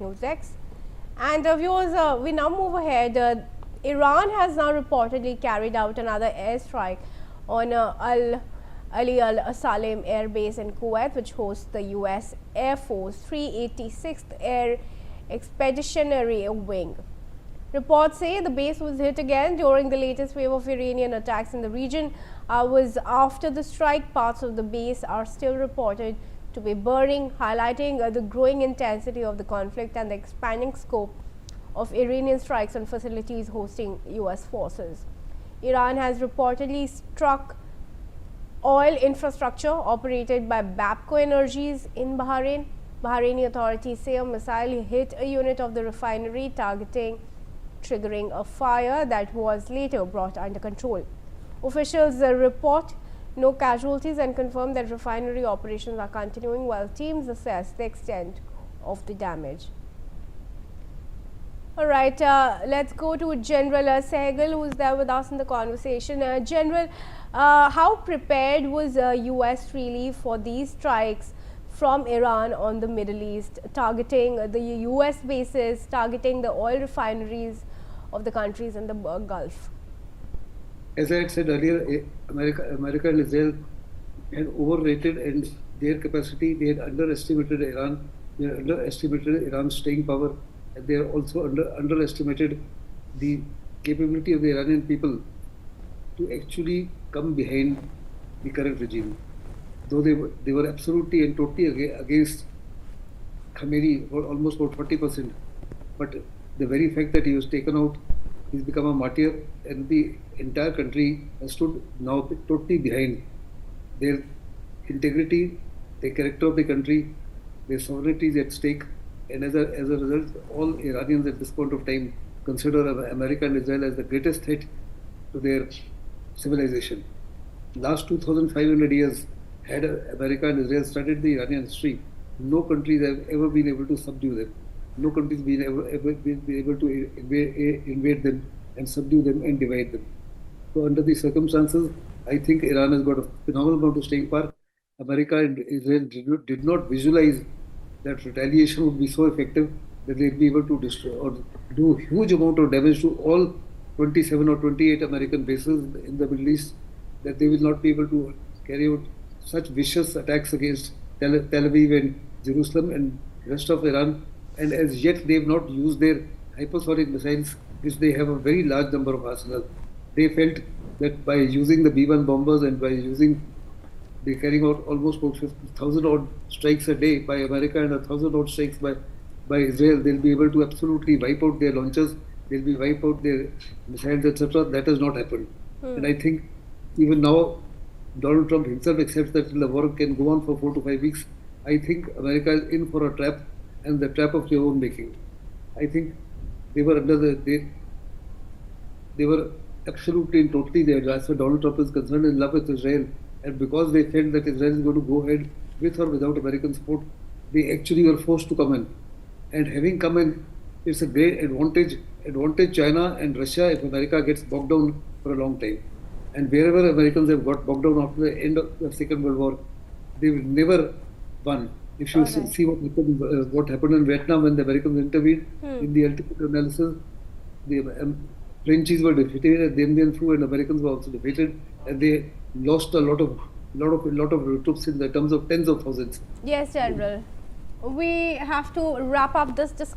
NewsX. And viewers, we now move ahead. Iran has now reportedly carried out another airstrike on Ali Al Salem Air Base in Kuwait, which hosts the U.S. Air Force 386th Air Expeditionary Wing. Reports say the base was hit again during the latest wave of Iranian attacks in the region. Hours after the strike, parts of the base are still reported to be burning, highlighting the growing intensity of the conflict and the expanding scope of Iranian strikes on facilities hosting U.S. forces. Iran has reportedly struck oil infrastructure operated by Bapco Energies in Bahrain. Bahraini authorities say a missile hit a unit of the refinery, triggering a fire that was later brought under control. Officials report no casualties and confirm that refinery operations are continuing while teams assess the extent of the damage. All right, let's go to General Sehgal, who is there with us in the conversation. General, how prepared was U.S. really for these strikes from Iran on the Middle East, targeting the U.S. bases, targeting the oil refineries of the countries in the Gulf? As I had said earlier, America and Israel had overrated and their capacity. They had underestimated Iran. They had underestimated Iran's staying power, and they also underestimated the capability of the Iranian people to actually come behind the current regime. Though they were absolutely and totally against Khamenei for almost about 40%, but the very fact that he was taken out, he's become a martyr, and the entire country has stood now totally behind their integrity, the character of the country, their sovereignty is at stake, and as a result, all Iranians at this point of time consider America and Israel as the greatest threat to their civilization. Last 2,500 years, had America and Israel studied the Iranian history, no countries have ever been able to subdue them. No country has been able to invade them and subdue them and divide them. So under these circumstances, I think Iran has got a phenomenal amount of staying power. America and Israel did not visualize that retaliation would be so effective that they'd be able to destroy or do huge amount of damage to all 27 or 28 American bases in the Middle East, that they will not be able to carry out such vicious attacks against Tel Aviv and Jerusalem and rest of Iran. And as yet, they have not used their hypersonic missiles, which they have a very large number of arsenals. They felt that by using the B-1 bombers and by they carrying out almost 1,000 odd strikes a day by America and 1,000 odd strikes by Israel, they'll be able to absolutely wipe out their launchers, they'll be wipe out their missiles, etc. That has not happened. And I think even now, Donald Trump himself accepts that the war can go on for 4 to 5 weeks. I think America is in for a trap, and the trap of their own making. I think they were they were absolutely and totally there, as far as Donald Trump is concerned, in love with Israel. And because they felt that Israel is going to go ahead with or without American support, they actually were forced to come in. And having come in, it's a great advantage China and Russia if America gets bogged down for a long time. And wherever Americans have got bogged down after the end of the Second World War, they've never won. If you see what happened in Vietnam when the Americans intervened in the ultimate analysis, the Frenchies were defeated, the Indian flew, and Americans were also defeated, and they lost a lot of troops in the terms of tens of thousands. Yes, General. We have to wrap up this discussion.